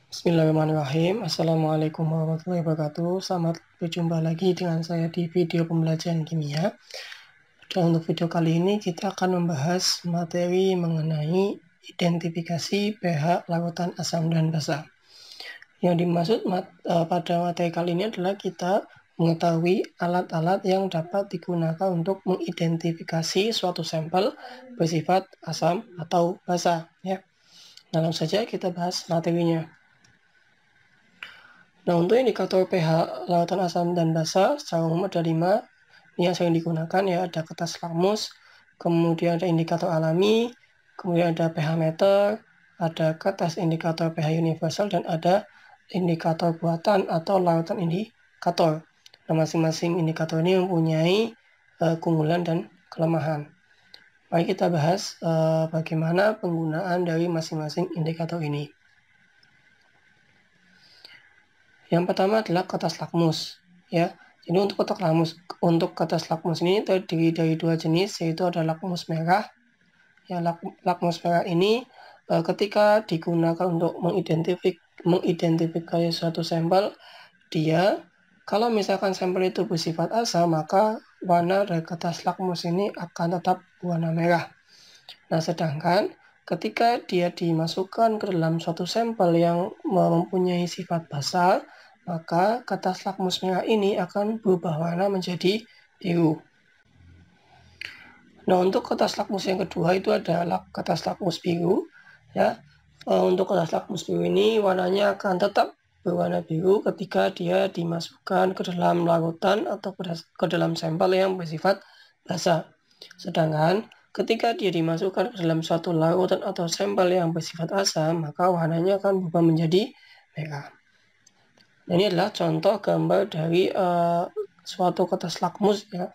Bismillahirrahmanirrahim. Assalamualaikum warahmatullahi wabarakatuh. Selamat berjumpa lagi dengan saya di video pembelajaran kimia. Dan untuk video kali ini kita akan membahas materi mengenai identifikasi pH larutan asam dan basa. Yang dimaksud pada materi kali ini adalah kita mengetahui alat-alat yang dapat digunakan untuk mengidentifikasi suatu sampel bersifat asam atau basa. Ya. Nah, langsung saja kita bahas materinya. Nah, untuk indikator pH lautan asam dan basa secara umum ada 5 yang sering digunakan, ya. Ada kertas lakmus, kemudian ada indikator alami, kemudian ada pH meter, ada kertas indikator pH universal, dan ada indikator buatan atau lautan indikator. Nah, masing-masing indikator ini mempunyai keunggulan dan kelemahan. Mari kita bahas bagaimana penggunaan dari masing-masing indikator ini. Yang pertama adalah kertas lakmus, ya. Jadi untuk kertas lakmus ini terdiri dari 2 jenis, yaitu ada lakmus merah. Ya, lakmus merah ini ketika digunakan untuk mengidentifikasi suatu sampel, dia kalau misalkan sampel itu bersifat asam, maka warna dari kertas lakmus ini akan tetap warna merah. Nah, sedangkan ketika dia dimasukkan ke dalam suatu sampel yang mempunyai sifat basa, maka kertas lakmus merah ini akan berubah warna menjadi biru. Nah, untuk kertas lakmus yang kedua itu adalah kertas lakmus biru. Ya, untuk kertas lakmus biru ini warnanya akan tetap berwarna biru ketika dia dimasukkan ke dalam larutan atau ke dalam sampel yang bersifat basa. Sedangkan ketika dia dimasukkan ke dalam suatu larutan atau sampel yang bersifat asam, maka warnanya akan berubah menjadi merah. Nah, ini adalah contoh gambar dari suatu kertas lakmus, ya.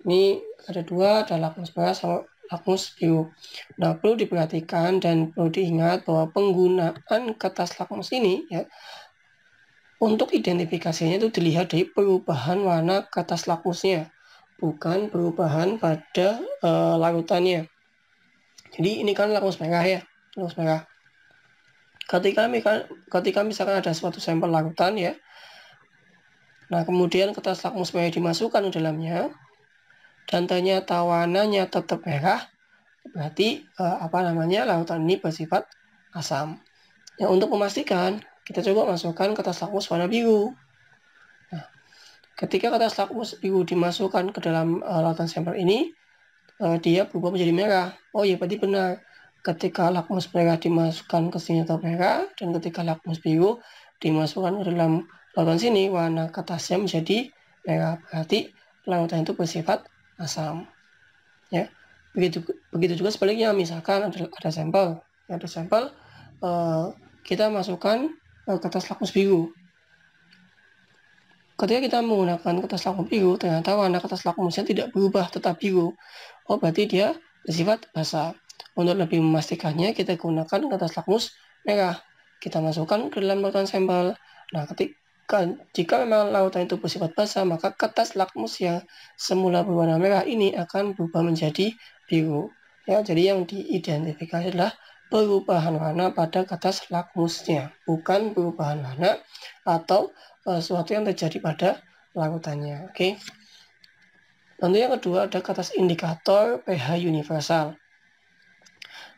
Ini ada 2, ada lakmus merah sama lakmus biru. Nah, perlu diperhatikan dan perlu diingat bahwa penggunaan kertas lakmus ini, ya, untuk identifikasinya itu dilihat dari perubahan warna kertas lakmusnya, bukan perubahan pada larutannya. Jadi ini kan lakmus merah, ya, lakmus merah. Ketika misalkan ada suatu sampel larutan, ya, nah kemudian kertas lakmus merah dimasukkan ke dalamnya, dan ternyata warnanya tetap merah, berarti larutan ini bersifat asam. Ya, untuk memastikan, kita coba masukkan kertas lakmus warna biru. Nah, ketika kertas lakmus biru dimasukkan ke dalam lautan sampel ini, dia berubah menjadi merah. Oh iya, berarti benar. Ketika lakmus merah dimasukkan ke sini tetap merah, dan ketika lakmus biru dimasukkan ke dalam lautan sini, warna kertasnya menjadi merah. Berarti lautan itu bersifat asam. Ya, begitu juga sebaliknya. Misalkan ada sampel, kita masukkan kertas lakmus biru. Ketika kita menggunakan kertas lakmus biru, ternyata warna kertas lakmusnya tidak berubah, tetap biru. Oh, berarti dia bersifat basa. Untuk lebih memastikannya, kita gunakan kertas lakmus merah. Kita masukkan ke dalam lautan sampel. Nah, jika memang lautan itu bersifat basa, maka kertas lakmus yang semula berwarna merah ini akan berubah menjadi biru. Ya, jadi yang diidentifikasi adalah perubahan warna pada kertas lakmusnya, bukan perubahan warna atau sesuatu yang terjadi pada larutannya. Oke. Lalu yang kedua ada kertas indikator pH universal.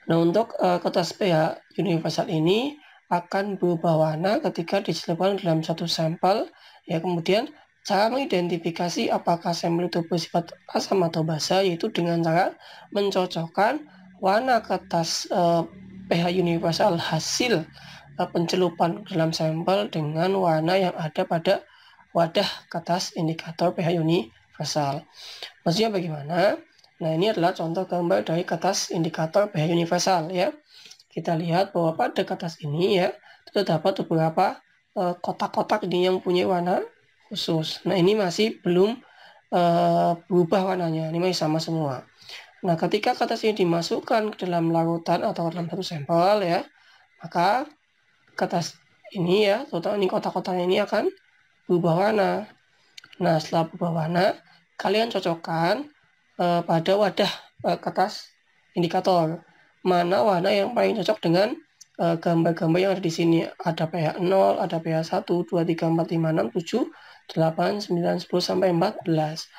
Nah, untuk kertas pH universal ini akan berubah warna ketika dicelupkan dalam satu sampel, ya. Kemudian cara mengidentifikasi apakah sampel itu bersifat asam atau basa yaitu dengan cara mencocokkan warna kertas pH universal hasil pencelupan dalam sampel dengan warna yang ada pada wadah kertas indikator pH universal. Maksudnya bagaimana? Nah, ini adalah contoh gambar dari kertas indikator pH universal, ya. Kita lihat bahwa pada kertas ini, ya, terdapat beberapa kotak-kotak ini yang punya warna khusus. Nah, ini masih belum berubah warnanya, ini masih sama semua. Nah, ketika kertas ini dimasukkan ke dalam larutan atau dalam satu sampel, ya, maka kertas ini, ya, total ini kotak-kotaknya ini akan berubah warna. Nah, setelah berubah warna, kalian cocokkan pada wadah kertas indikator mana warna yang paling cocok dengan gambar-gambar yang ada di sini. Ada pH 0, ada pH 1, 2, 3, 4, 5, 6, 7, 8, 9, 10, sampai 14.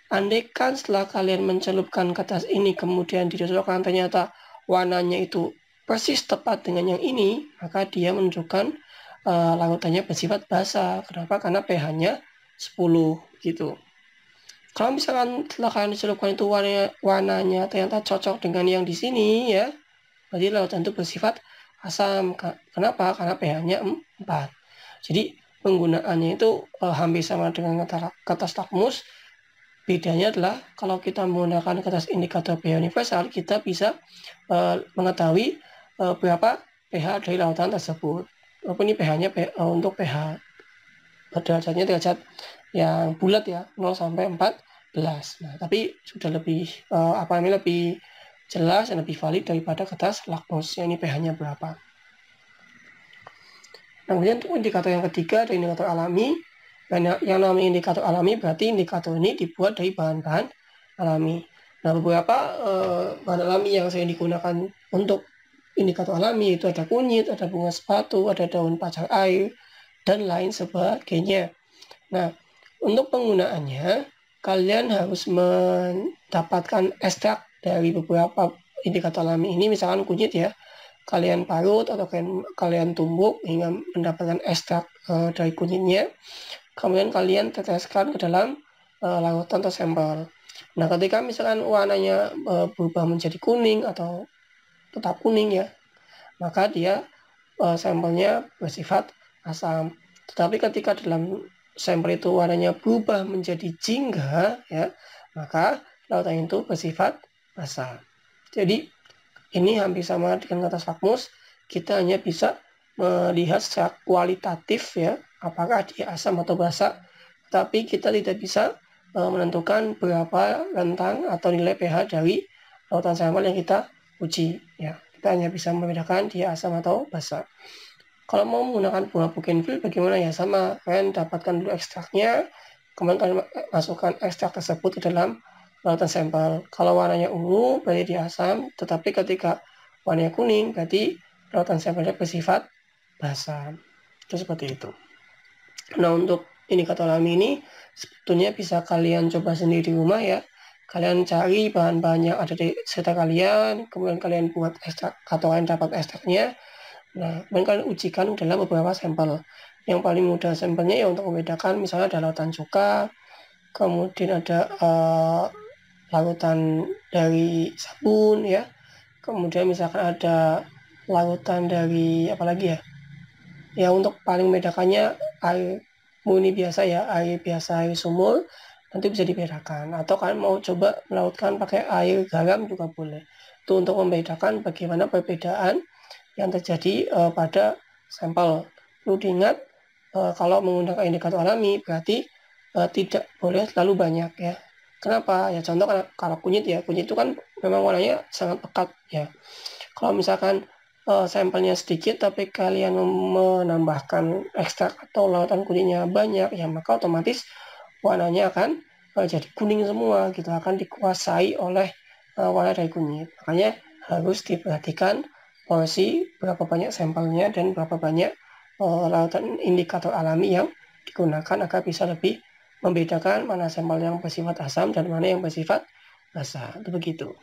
Andaikan setelah kalian mencelupkan kertas ini kemudian dicocokkan ternyata warnanya itu persis tepat dengan yang ini, maka dia menunjukkan larutannya bersifat basa. Kenapa? Karena pH-nya 10 gitu. Kalau misalkan setelah kalian dicelupkan itu warnanya ternyata cocok dengan yang di sini ya, berarti lautan itu bersifat asam. Kenapa? Karena pH-nya 4. Jadi penggunaannya itu hampir sama dengan kertas lakmus. Bedanya adalah kalau kita menggunakan kertas indikator pH universal, kita bisa mengetahui berapa pH dari lautan tersebut. Walaupun ini pH-nya untuk pH derajatnya derajat yang bulat ya, 0 sampai 14. Nah, tapi sudah lebih lebih jelas dan lebih valid daripada kertas lakmus. Ini pH-nya berapa. Nah, kemudian untuk indikator yang ketiga ada indikator alami. Dan yang namanya indikator alami berarti indikator ini dibuat dari bahan-bahan alami. Nah, beberapa bahan alami yang saya digunakan untuk indikator alami itu ada kunyit, ada bunga sepatu, ada daun pacar air, dan lain sebagainya. Nah, untuk penggunaannya, kalian harus mendapatkan ekstrak dari beberapa indikator alami ini, misalkan kunyit ya. Kalian parut atau kalian tumbuk hingga mendapatkan ekstrak dari kunyitnya. Kemudian kalian teteskan ke dalam larutan atau sampel. Nah, ketika misalkan warnanya berubah menjadi kuning atau tetap kuning ya, maka dia sampelnya bersifat asam. Tetapi ketika dalam sampel itu warnanya berubah menjadi jingga ya, maka lautan itu bersifat basa. Jadi ini hampir sama dengan kertas lakmus. Kita hanya bisa melihat secara kualitatif ya, apakah dia asam atau basa, tapi kita tidak bisa menentukan berapa rentang atau nilai pH dari lautan sampel yang kita uji ya. Kita hanya bisa membedakan dia asam atau basa. Kalau mau menggunakan bunga bougainville bagaimana ya? Sama, kalian dapatkan dulu ekstraknya, kemudian kalian masukkan ekstrak tersebut ke dalam lautan sampel. Kalau warnanya ungu berarti dia asam, tetapi ketika warnanya kuning berarti lautan sampelnya bersifat basa. Itu seperti itu. Nah, untuk indikator alami ini sebetulnya bisa kalian coba sendiri di rumah ya. Kalian cari bahan-bahan yang ada di sekitar kalian, kemudian kalian buat ekstrak atau kalian dapat ekstraknya. Nah, kemudian kalian ujikan dalam beberapa sampel. Yang paling mudah sampelnya ya untuk membedakan misalnya ada lautan cuka, kemudian ada larutan dari sabun ya, kemudian misalkan ada larutan dari apa lagi ya. Ya, untuk paling membedakannya air murni biasa ya, air biasa, air sumur, nanti bisa dibedakan. Atau kalian mau coba melautkan pakai air garam juga boleh. Itu untuk membedakan bagaimana perbedaan yang terjadi pada sampel. Perlu diingat kalau menggunakan indikator alami berarti tidak boleh terlalu banyak ya. Kenapa? Ya contoh kalau kunyit ya, kunyit itu kan memang warnanya sangat pekat ya. Kalau misalkan sampelnya sedikit tapi kalian menambahkan ekstrak atau lautan kunyitnya banyak ya, maka otomatis warnanya akan jadi kuning semua gitu, akan dikuasai oleh warna dari kunyit. Makanya harus diperhatikan porsi berapa banyak sampelnya dan berapa banyak lautan indikator alami yang digunakan agar bisa lebih membedakan mana sampel yang bersifat asam dan mana yang bersifat basa. Itu begitu.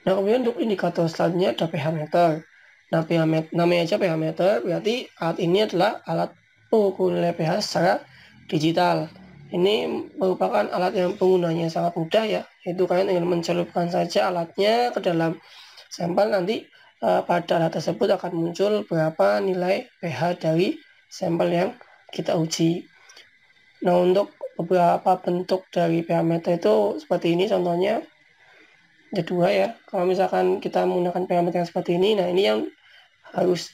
Nah, kemudian untuk indikator selanjutnya ada pH meter. Nah, namanya aja pH meter, berarti alat ini adalah alat pengukur nilai pH secara digital. Ini merupakan alat yang penggunanya sangat mudah ya, yaitu kalian ingin mencelupkan saja alatnya ke dalam sampel, nanti pada alat tersebut akan muncul berapa nilai pH dari sampel yang kita uji. Nah, untuk beberapa bentuk dari pH meter itu seperti ini contohnya. Ada dua ya. Kalau misalkan kita menggunakan pH meter yang seperti ini, nah ini yang harus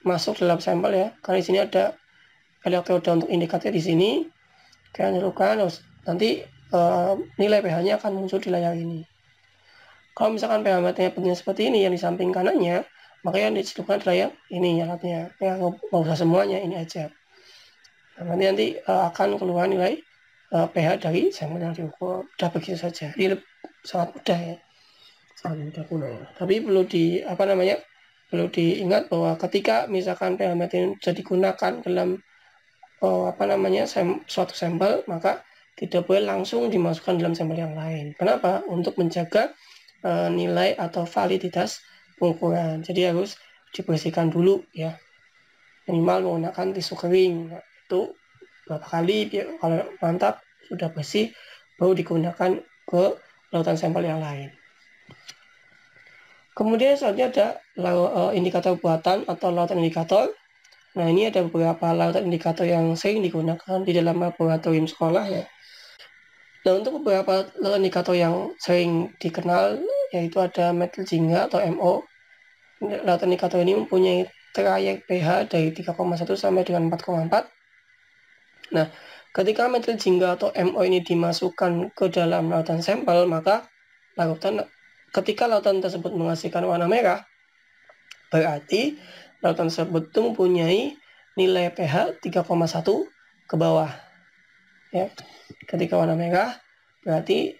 masuk dalam sampel ya. Karena di sini ada elektroda untuk indikator di sini. Kalian celupkan, nanti nilai pH-nya akan muncul di layar ini. Kalau misalkan pH meternya bentuknya seperti ini, yang di samping kanannya, maka yang dicelupkan adalah yang ini alatnya. Ya, nggak usah semuanya, ini aja. Nah, nanti akan keluar nilai pH dari sampel yang diukur. Udah begitu saja. Jadi sangat mudah ya. Mudah punah ya. Tapi perlu diingat bahwa ketika misalkan pH metil sudah digunakan dalam suatu sampel, maka tidak boleh langsung dimasukkan dalam sampel yang lain. Kenapa? Untuk menjaga nilai atau validitas pengukuran. Jadi harus dibersihkan dulu ya. Minimal menggunakan tisu kering. Nah, itu berapa kali kalau mantap sudah bersih baru digunakan ke lautan sampel yang lain. Kemudian selanjutnya ada indikator buatan atau lautan indikator. Nah, ini ada beberapa lautan indikator yang sering digunakan di dalam laboratorium sekolah ya. Nah, untuk beberapa lautan indikator yang sering dikenal yaitu ada metil jingga atau MO. Lautan indikator ini mempunyai trayek pH dari 3,1 sampai dengan 4,4. Nah, ketika metil jingga atau MO ini dimasukkan ke dalam lautan sampel, maka ketika lautan tersebut menghasilkan warna merah, berarti lautan tersebut itu mempunyai nilai pH 3,1 ke bawah. Ya, ketika warna merah, berarti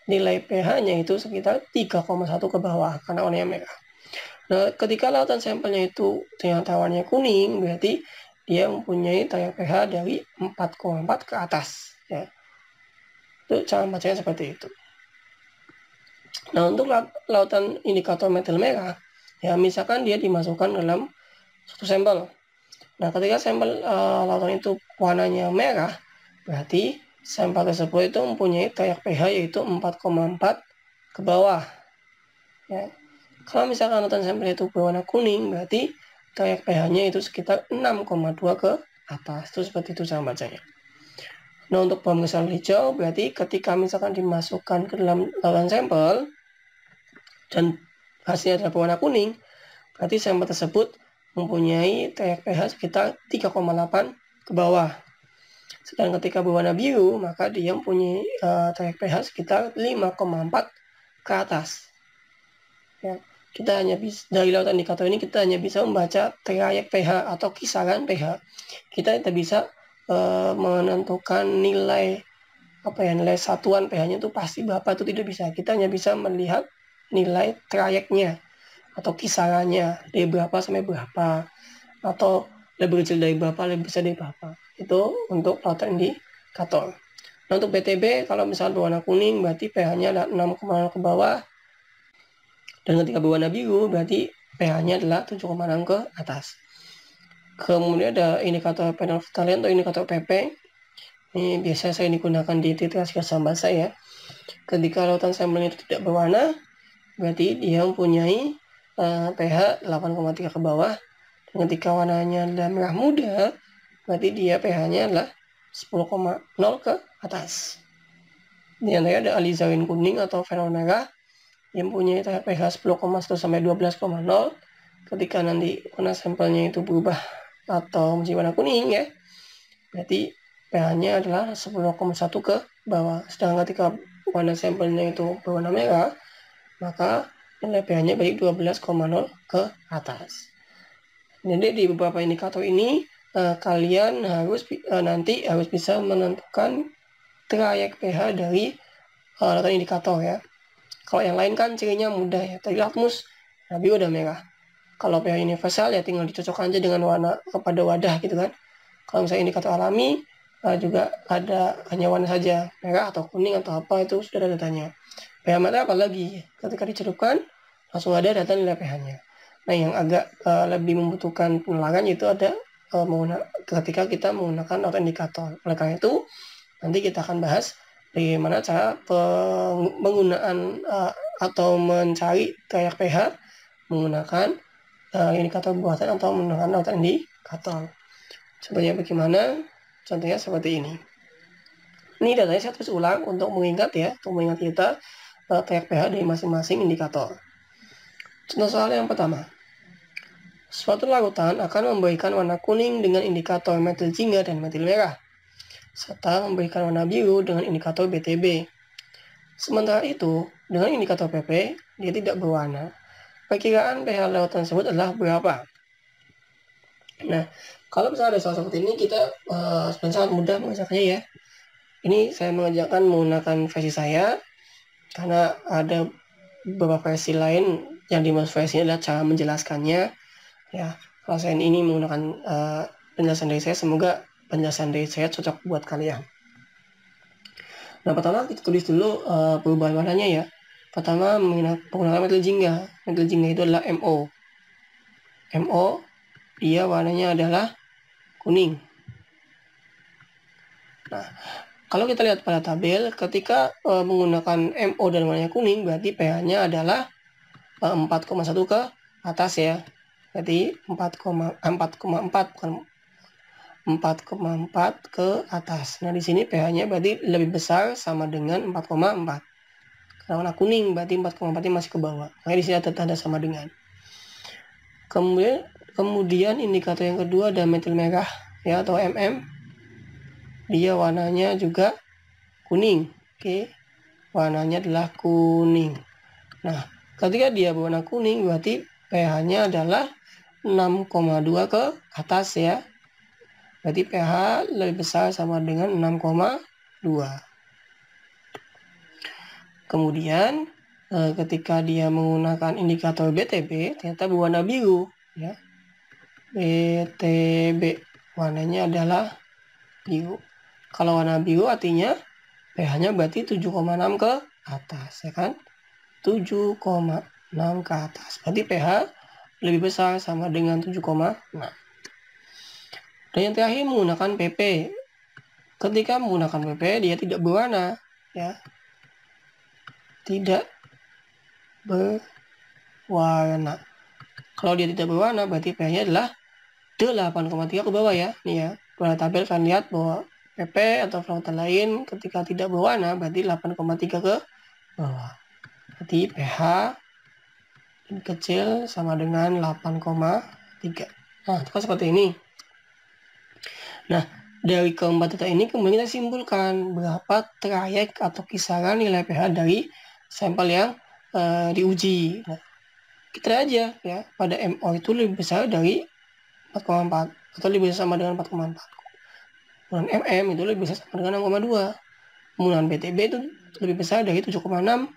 nilai pH-nya itu sekitar 3,1 ke bawah karena warnanya merah. Nah, ketika lautan sampelnya itu ternyata warnanya kuning, berarti dia mempunyai trayek pH dari 4,4 ke atas. Ya. Itu cara bacanya seperti itu. Nah, untuk lautan indikator metil merah, ya misalkan dia dimasukkan dalam satu sampel. Nah, ketika sampel lautan itu warnanya merah, berarti sampel tersebut itu mempunyai trayek pH yaitu 4,4 ke bawah. Ya. Kalau misalkan lautan sampel itu berwarna kuning, berarti trayek pH-nya itu sekitar 6,2 ke atas. Itu seperti itu cara bacanya. Nah, untuk bom kristal hijau, berarti ketika misalkan dimasukkan ke dalam lautan sampel dan hasilnya adalah berwarna kuning, berarti sampel tersebut mempunyai trayek pH sekitar 3,8 ke bawah. Sedang ketika berwarna biru, maka dia mempunyai trayek pH sekitar 5,4 ke atas. Ya, kita hanya bisa dari lautan indikator ini kita hanya bisa membaca trayek pH atau kisaran pH. Kita tidak bisa menentukan nilai satuan pH-nya itu pasti berapa, itu tidak bisa. Kita hanya bisa melihat nilai trayeknya atau kisarannya dari berapa sampai berapa, atau lebih kecil dari berapa, lebih besar dari berapa. Itu untuk lautan indikator. Nah, untuk BTB kalau misalnya berwarna kuning berarti pH-nya adalah 6,0 ke bawah, dan ketika berwarna biru berarti pH-nya adalah 7,6 ke atas. Kemudian ada indikator panel Phthalate atau indikator PP. Ini biasa saya digunakan di titrasi asam basa ya. Ketika lautan sampelnya itu tidak berwarna, berarti dia mempunyai pH 8,3 ke bawah. Dan ketika warnanya adalah merah muda, berarti dia pH-nya adalah 10,0 ke atas. Di antaranya ada alizarin kuning atau fenol merah yang mempunyai pH 10,1 sampai 12,0. Ketika nanti warna sampelnya itu berubah atau menjadi warna kuning ya, berarti pH-nya adalah 10,1 ke bawah. Sedangkan ketika warna sampelnya itu berwarna merah, maka nilai pH-nya baik 12,0 ke atas. Jadi di beberapa indikator ini kalian nanti harus bisa menentukan trayek pH dari lautan indikator ya. Kalau yang lain kan cirinya mudah ya. Tadi lakmus, biru udah merah. Kalau pH universal ya tinggal dicocokkan aja dengan warna kepada wadah gitu kan. Kalau misalnya indikator alami juga ada hanya warna saja, merah atau kuning atau apa, itu sudah ada datanya. pH mata apalagi ketika dicelupkan langsung ada data nilai pH-nya. Nah, yang agak lebih membutuhkan penelaran itu ada ketika kita menggunakan lautan indikator. Oleh karena itu nanti kita akan bahas bagaimana cara penggunaan atau mencari trayek pH menggunakan indikator buatan atau menggunakan lautan indikator. Contohnya bagaimana? Contohnya seperti ini. Ini datanya saya terus ulang untuk mengingat kita trayek pH dari masing-masing indikator. Contoh soal yang pertama. Suatu larutan akan memberikan warna kuning dengan indikator metil jingga dan metil merah, serta memberikan warna biru dengan indikator BTB. Sementara itu, dengan indikator PP, dia tidak berwarna. Perkiraan pH lautan tersebut adalah berapa? Nah, kalau misalnya ada soal seperti ini, kita sebenarnya sangat mudah mengerjakannya ya. Ini saya mengerjakan menggunakan versi saya, karena ada beberapa versi lain yang dimaksud versinya adalah cara menjelaskannya ya. Kalau saya ini menggunakan penjelasan dari saya, semoga penjelasan dari saya cocok buat kalian. Nah, pertama kita tulis dulu perubahan warnanya ya. Pertama menggunakan metode Jingga. Metode Jingga itu adalah MO. MO dia warnanya adalah kuning. Nah, kalau kita lihat pada tabel, ketika menggunakan MO dan warnanya kuning, berarti pH-nya adalah 4,1 ke atas ya. Berarti 4,4 bukan 4,4 ke atas. Nah, di sini pH-nya berarti lebih besar sama dengan 4,4. Karena warna kuning berarti 4,4-nya masih ke bawah. Makanya di sini ada tanda sama dengan. Kemudian indikator yang kedua ada metil merah ya atau MM. Dia warnanya juga kuning. Oke. Warnanya adalah kuning. Nah, ketika dia berwarna kuning berarti pH-nya adalah 6,2 ke atas ya. Berarti pH lebih besar sama dengan 6,2. Kemudian ketika dia menggunakan indikator BTB ternyata berwarna biru ya. BTB warnanya adalah biru. Kalau warna biru artinya pH-nya berarti 7,6 ke atas ya kan. 7,6 ke atas. Berarti pH lebih besar sama dengan 7,6. Dan yang terakhir menggunakan PP. Ketika menggunakan PP dia tidak berwarna ya. Tidak berwarna. Kalau dia tidak berwarna berarti pH-nya adalah 8,3 ke bawah ya. Nih ya. Pada tabel kalian lihat bahwa PP atau flavonoid lain ketika tidak berwarna berarti 8,3 ke bawah. Berarti pH lebih kecil sama dengan 8,3. Nah, itu kan seperti ini. Nah, dari keempat data ini kemudian kita simpulkan berapa trayek atau kisaran nilai pH dari sampel yang diuji. Nah, kita aja ya, pada MO itu lebih besar dari 4,4 atau lebih besar sama dengan 4,4. Kemudian MM itu lebih besar sama dengan 6,2. Kemudian BTB itu lebih besar dari 7,6.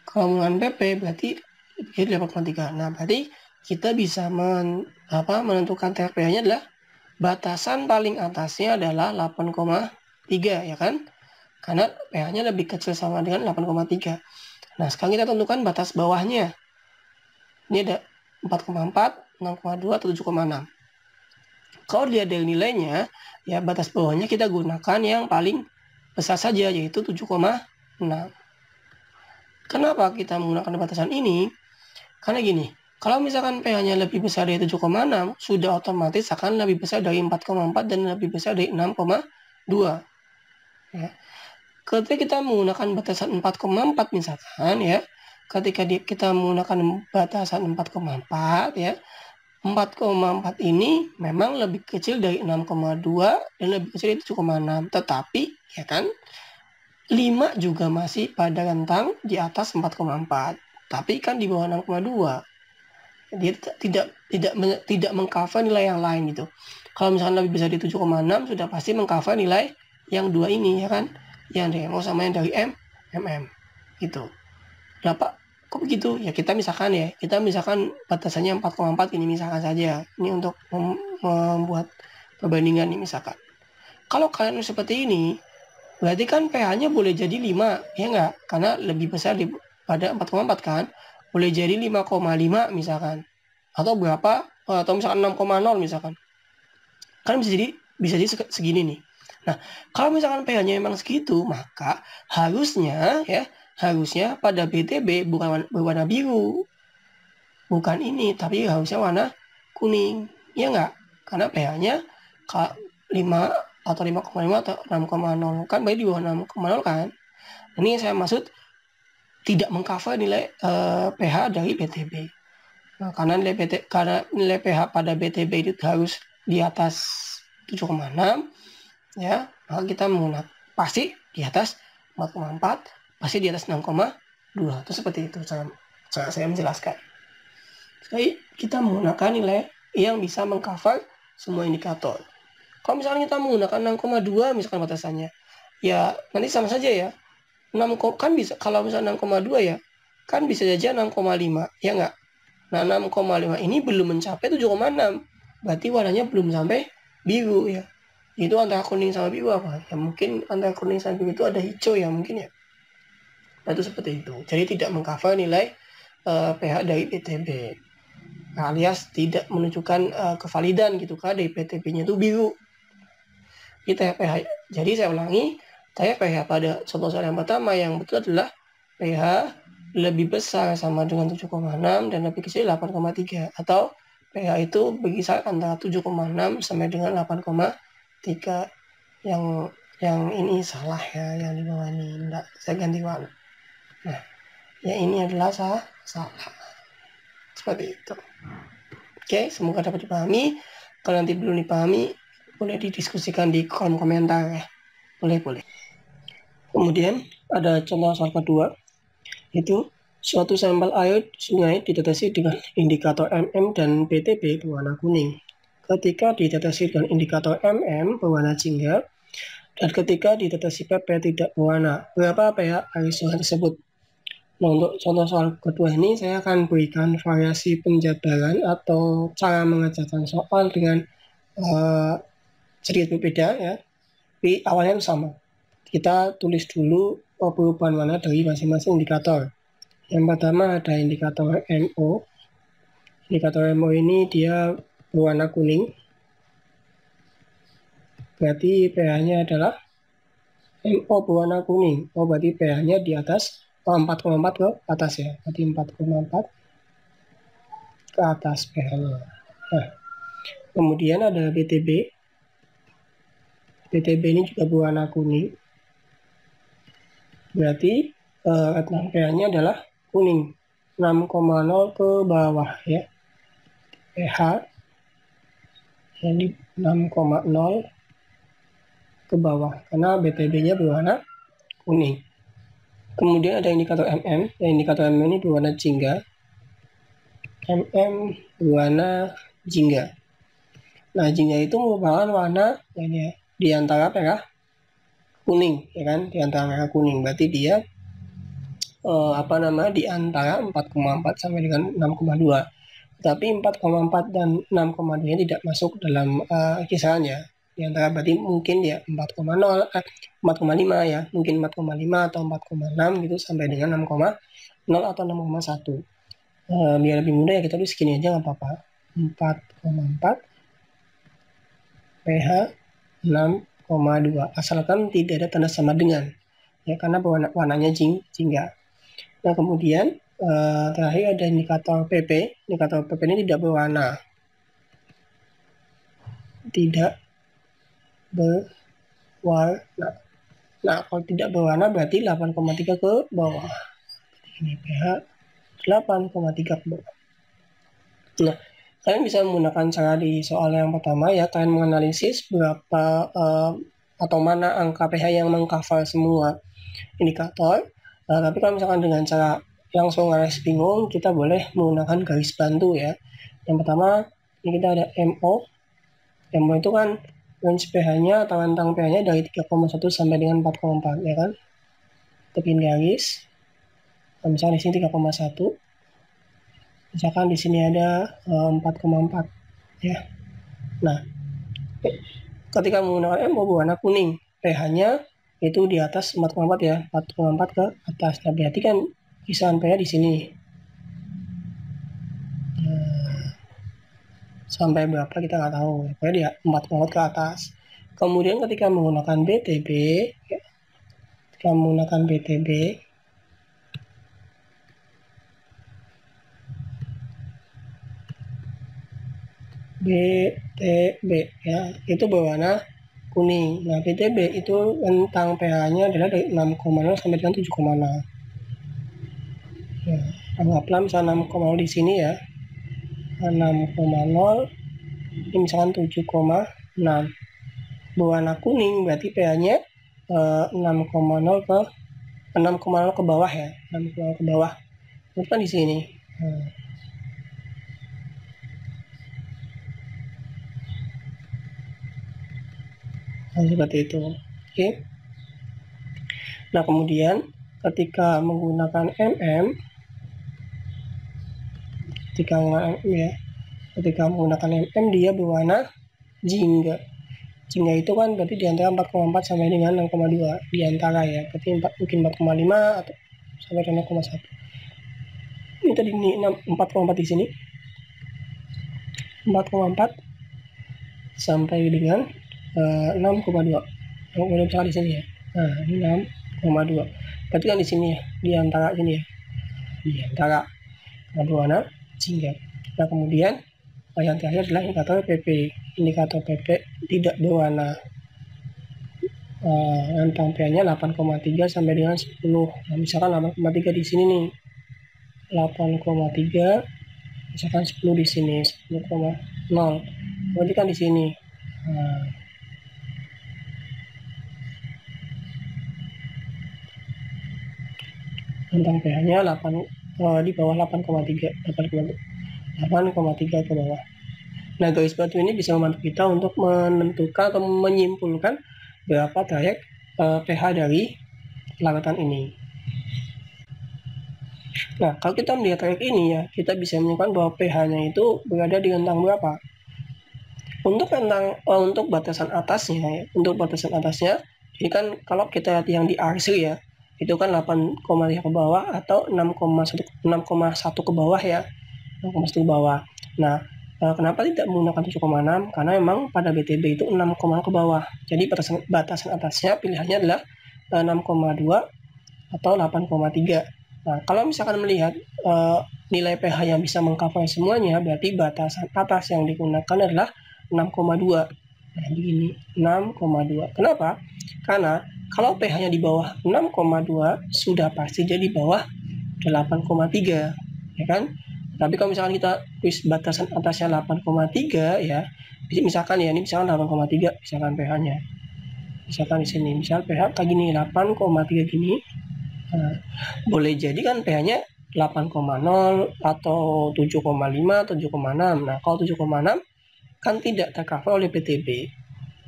Kalau menggunakan PP berarti lebih dari 8,3. Nah, berarti kita bisa menentukan trayek pH-nya adalah batasan paling atasnya adalah 8,3 ya kan? Karena pH-nya lebih kecil sama dengan 8,3. Nah, sekarang kita tentukan batas bawahnya. Ini ada 4,4, 6,2, atau 7,6. Kalau dia ada nilainya, ya batas bawahnya kita gunakan yang paling besar saja, yaitu 7,6. Kenapa kita menggunakan batasan ini? Karena gini, kalau misalkan pH-nya lebih besar dari 7,6, sudah otomatis akan lebih besar dari 4,4 dan lebih besar dari 6,2. Ya. Ketika kita menggunakan batasan 4,4 misalkan ya, ketika kita menggunakan batasan 4,4 ya, 4,4 ini memang lebih kecil dari 6,2 dan lebih kecil dari 7,6. Tetapi ya kan 5 juga masih pada rentang di atas 4,4. Tapi kan di bawah 6,2. Dia tidak mengcover nilai yang lain gitu. Kalau misalkan lebih besar dari 7,6 sudah pasti mengcover nilai yang dua ini ya kan. Yang dari MO sama yang dari MM gitu. Kenapa kok begitu? Ya kita misalkan batasannya 4,4 ini misalkan saja. Ini untuk membuat perbandingan nih misalkan. Kalau kalian seperti ini, berarti kan pH-nya boleh jadi 5, ya enggak? Karena lebih besar pada 4,4 kan. Boleh jadi 5,5 misalkan. Atau berapa? Atau misalkan 6,0 misalkan. Kan bisa jadi segini nih. Nah, kalau misalkan pH-nya memang segitu, maka harusnya pada BTB bukan berwarna biru. Bukan ini, tapi harusnya warna kuning. Iya enggak? Karena pH-nya 5 atau 5,5 atau 6,0 kan berarti di bawah 6,0 kan. Ini saya maksud tidak mengcover nilai pH dari BTB. Nah, karena nilai pH pada BTB itu harus di atas 7,6 ya, maka kita menggunakan pasti di atas 4,4, pasti di atas 6,2. Itu seperti itu saya menjelaskan. Jadi kita menggunakan nilai yang bisa mengcover semua indikator. Kalau misalnya kita menggunakan 6,2 misalkan batasannya, ya nanti sama saja ya. 6 kan bisa, kalau misalnya 6,2 ya, kan bisa saja 6,5, ya nggak? Nah, 6,5 ini belum mencapai 7,6, berarti warnanya belum sampai biru ya. Itu antara kuning sama biru apa? Ya mungkin antara kuning sama biru itu ada hijau ya mungkin ya. Nah, itu seperti itu. Jadi tidak mengcover nilai pH dari PTB, alias tidak menunjukkan kevalidan gitu kan, dari PTB-nya itu biru. Kita pH. Jadi saya ulangi, saya pH pada contoh soal yang pertama yang betul adalah pH lebih besar sama dengan 7,6 dan lebih kecil 8,3, atau pH itu berkisar antara 7,6 sampai dengan 8,3. Yang ini salah ya, yang di bawah ini enggak, saya ganti warna. Nah, ya ini adalah salah. Seperti itu. Oke, semoga dapat dipahami. Kalau nanti belum dipahami, boleh didiskusikan di kolom komentar ya. Boleh. Kemudian ada contoh soal kedua, itu suatu sampel air sungai dideteksi dengan indikator mm dan PTB berwarna kuning. Ketika dideteksi dengan indikator mm berwarna jingga dan ketika dideteksi PP tidak berwarna, berapa pH air sungai tersebut? Nah, untuk contoh soal kedua ini saya akan berikan variasi penjabaran atau cara mengerjakan soal dengan sedikit berbeda ya, tapi awalnya sama. Kita tulis dulu perubahan warna dari masing-masing indikator. Yang pertama ada indikator MO. Indikator MO ini dia berwarna kuning, berarti pH-nya adalah MO berwarna kuning. Oh, berarti pH-nya di atas 4,4 ke atas ya, berarti 4,4 ke atas pH-nya. Nah, kemudian ada BTB. BTB ini juga berwarna kuning, berarti pH-nya adalah kuning, 6,0 ke bawah ya. pH ini 6,0 ke bawah karena BTB-nya berwarna kuning. Kemudian ada indikator MM. Indikator MM ini berwarna jingga. MM berwarna jingga. Nah, jingga itu merupakan warna ini ya, di antara merah kuning, ya kan? Di antara merah kuning. Berarti dia di antara 4,4 sampai dengan 6,2. Tapi 4,4 dan 6,2 tidak masuk dalam kisarannya. Di antara berarti mungkin dia 4,0, 4,5 ya, mungkin 4,5 atau 4,6 gitu sampai dengan 6,0 atau 6,1. Biar lebih mudah ya kita tulis segini aja nggak apa-apa. 4,4 pH 6,2, asalkan tidak ada tanda sama dengan ya, karena warnanya jingga. Nah, kemudian terakhir ada indikator PP. Indikator PP ini tidak berwarna. Nah, kalau tidak berwarna berarti 8,3 ke bawah. Ini pH 8,3 ke bawah. Nah, kalian bisa menggunakan cara di soal yang pertama ya, kalian menganalisis berapa atau mana angka pH yang mengcover semua indikator. Tapi kalau misalkan dengan cara langsung garis bingung, kita boleh menggunakan garis bantu ya. Yang pertama, ini kita ada MO. MO itu kan range pH-nya atau rentang pH-nya dari 3,1 sampai dengan 4,4 ya kan. Tepiin garis. Nah, misalkan di sini 3,1. Misalkan di sini ada 4,4 ya. Nah, ketika menggunakan MO berwarna kuning, pH-nya itu di atas 4,4 ya, 4,4 ke atas. Nah, berarti kan kisaran pH di sini. Sampai berapa kita nggak tahu, pokoknya dia 4,4 ke atas. Kemudian ketika menggunakan BTB, BTB ya, itu berwarna kuning. Nah, BTB itu rentang pH-nya adalah dari 6,0 sampai dengan 7,0. Nah, anggaplah misalnya 6,0 di sini ya. 6,0 ini misalkan 7,6. Berwarna kuning berarti pH-nya 6,0 ke bawah ya, 6,0 ke bawah. Itu kan di sini. Nah, seperti itu. Oke. Nah, kemudian ketika menggunakan MM, ketika menggunakan mm ya. Ketika menggunakan mm dia berwarna jingga. Jingga itu kan berarti di antara 4,4 sampai dengan 6,2 di antara ya. Berarti mungkin 4,5 atau sampai dengan 0,1. Ini tadi ini 4,4 di sini. 4,4 sampai dengan 6,2. Boleh misalkan di sini ya. Nah, ini 6,2. Berarti kan di sini ya, di antara ini ya. Di antara berwarna jingga. Nah, kemudian yang terakhir adalah indikator PP. Indikator PP tidak berwarna. Rentang pH-nya 8,3 sampai dengan 10. Nah, misalkan 8,3 di sini nih. 8,3 misalkan 10 di sini, 10,0. Berarti kan di sini. Nah, rentang pH-nya 8 di bawah 8,3 ke bawah. Nah, garis batu ini bisa membantu kita untuk menentukan atau menyimpulkan berapa trayek pH dari larutan ini. Nah, kalau kita melihat trayek ini ya, kita bisa menentukan bahwa pH-nya itu berada di rentang berapa. Untuk batasan atasnya ya, ini kan kalau kita lihat yang di RC ya, itu kan 8,3 ke bawah atau 6,1 ke bawah ya. 6,1 ke bawah. Nah, kenapa tidak menggunakan 7,6? Karena memang pada BTB itu 6, ke bawah. Jadi batasan atasnya pilihannya adalah 6,2 atau 8,3. Nah, kalau misalkan melihat nilai pH yang bisa mengcover semuanya, berarti batasan atas yang digunakan adalah 6,2. Nah, begini, 6,2. Kenapa? Karena kalau pH-nya di bawah 6,2 sudah pasti jadi di bawah 8,3, ya kan? Tapi kalau misalkan kita tulis batasan atasnya 8,3 ya, misalkan ya, ini misalkan 8,3 misalkan pH-nya. Misalkan di sini, misal pH kayak gini 8,3 gini. Nah, boleh jadi kan pH-nya 8,0 atau 7,5 atau 7,6. Nah, kalau 7,6 kan tidak tercover oleh BTB.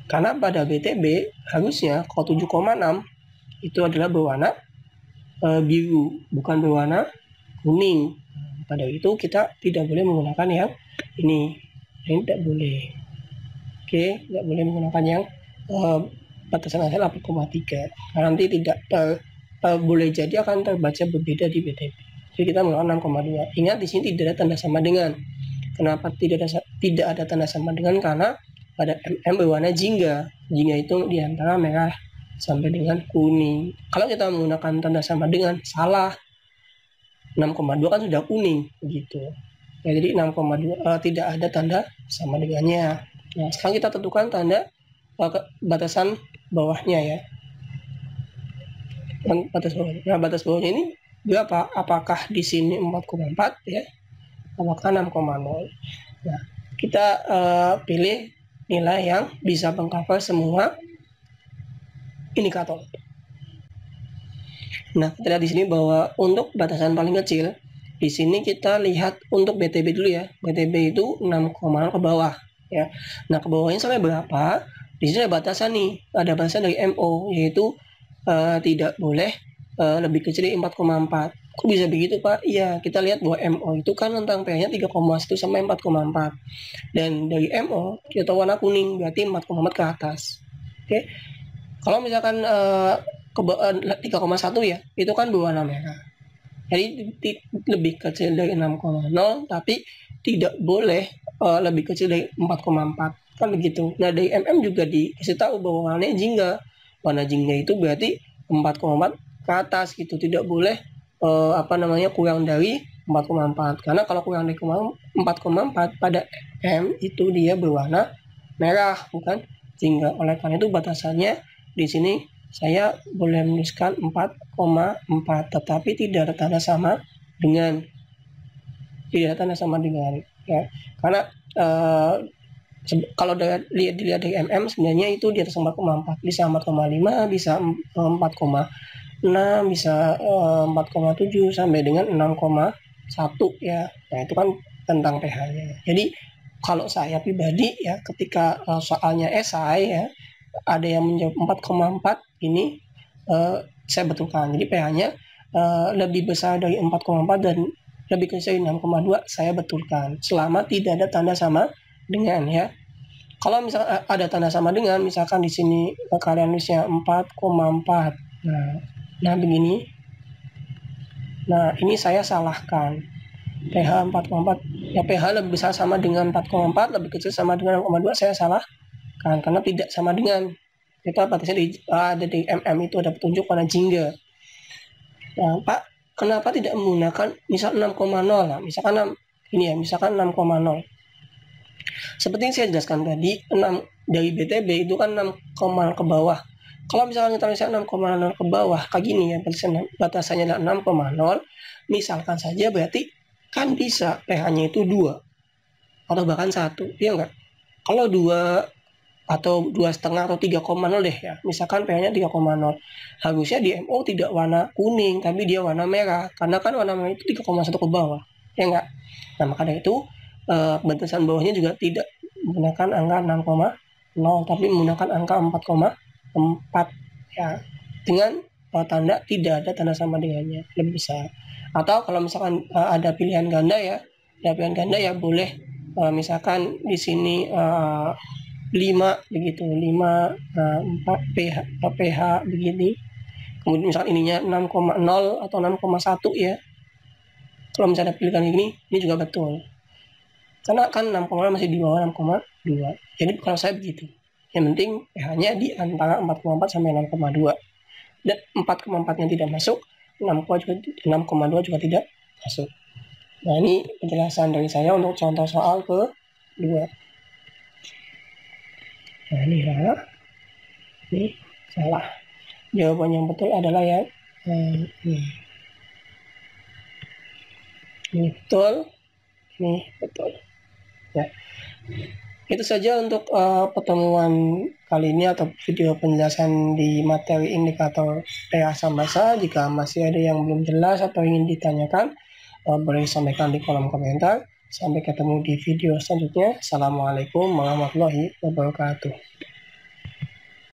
Karena pada BTB harusnya kalau 7,6 itu adalah berwarna biru, bukan berwarna kuning. Pada itu kita tidak boleh menggunakan yang ini tidak boleh. Oke, tidak boleh menggunakan yang batasan atasnya 8,3. Karena nanti tidak boleh jadi akan terbaca berbeda di BTB. Jadi kita menggunakan 6,2. Ingat di sini tidak ada tanda sama dengan. Kenapa tidak ada tanda sama dengan? Karena pada MM berwarna jingga. Jingga itu di antara merah sampai dengan kuning. Kalau kita menggunakan tanda sama dengan, salah. 6,2 kan sudah kuning begitu. Ya, jadi 6,2 tidak ada tanda sama dengannya. Nah, sekarang kita tentukan tanda batasan bawahnya ya. Nah, batas bawahnya ini berapa? Apakah di sini 4,4 ya? Apakah 6,0? Nah, kita pilih nilai yang bisa mengcover semua indikator. Nah, kita lihat di sini bahwa untuk batasan paling kecil, di sini kita lihat untuk BTB dulu ya. BTB itu 6,0 ke bawah ya. Nah, ke bawahnya sampai berapa? Di sini ada batasan nih. Ada batasan dari MO, yaitu tidak boleh lebih kecil dari 4,4. Kok bisa begitu, Pak? Iya, kita lihat bahwa MO itu kan rentang pH-nya 3,1 sampai 4,4. Dan dari MO kita warna kuning, berarti 4,4 ke atas. Oke. Kalau misalkan 3,1 ya, itu kan berwarna merah. Jadi lebih kecil dari 6,0, tapi tidak boleh lebih kecil dari 4,4. Kan begitu. Nah, dari MM juga dikasih tahu bahwa warnanya jingga. Warna jingga itu berarti 4,4 ke atas gitu. Tidak boleh kurang dari 4,4. Karena kalau kurang dari 4,4 pada M itu dia berwarna merah, bukan jingga. Oleh karena itu batasannya di sini saya boleh menuliskan 4,4, tetapi tidak ada tanda sama dengan ya. Karena kalau dilihat dari MM sebenarnya itu di atas 4,4, bisa 4,5, bisa 4,6, bisa 4,7 sampai dengan 6,1 ya. Nah, itu kan tentang pH-nya. Jadi kalau saya pribadi ya, ketika soalnya esai ya, ada yang menjawab 4,4 ini saya betulkan. Jadi pH-nya lebih besar dari 4,4 dan lebih kecil 6,2 saya betulkan selama tidak ada tanda sama dengan ya. Kalau misalkan ada tanda sama dengan, misalkan di sini kalian tulisnya 4,4. Nah begini. Nah, ini saya salahkan. pH 4,4. Ya pH lebih besar sama dengan 4,4, lebih kecil sama dengan 6,2 saya salahkan karena tidak sama dengan. Kita batasnya ada di mm itu ada petunjuk warna jingga. Nah, Pak, kenapa tidak menggunakan misal 6,0? Nah, misalkan ini ya, misalkan 6,0. Seperti yang saya jelaskan tadi, 6 dari BTB itu kan 6,0 ke bawah. Kalau misalkan kita misalkan 6,0 ke bawah, kayak gini ya, batasannya adalah 6,0, misalkan saja berarti kan bisa pH-nya itu 2 atau bahkan 1, iya enggak? Kalau 2 atau 2,5 atau 3,0 deh ya, misalkan pH-nya 3,0, harusnya di MO tidak warna kuning, tapi dia warna merah, karena kan warna merah itu 3,1 ke bawah, ya enggak? Nah, maka dari itu batasan bawahnya juga tidak menggunakan angka 6,0, tapi menggunakan angka 4,4 ya, dengan tanda tidak ada tanda sama dengannya lebih besar. Atau kalau misalkan ada pilihan ganda ya, boleh misalkan di sini 5 begitu, 5 4 pH begini. Kemudian misalkan ininya 6,0 atau 6,1 ya. Kalau misalnya pilihan ini juga betul. Karena kan 6,0 masih di bawah 6,2. Jadi kalau saya begitu. Yang penting pH-nya di antara 4,4 sampai 6,2. Dan 4,4-nya tidak masuk, 6,2 juga tidak masuk. Nah, ini penjelasan dari saya untuk contoh soal kedua. Nah, ini salah. Jawaban yang betul adalah yang ini. Ini betul, ini betul. Ya. Itu saja untuk pertemuan kali ini atau video penjelasan di materi indikator pH asam basa. Jika masih ada yang belum jelas atau ingin ditanyakan, boleh sampaikan di kolom komentar. Sampai ketemu di video selanjutnya. Assalamualaikum warahmatullahi wabarakatuh.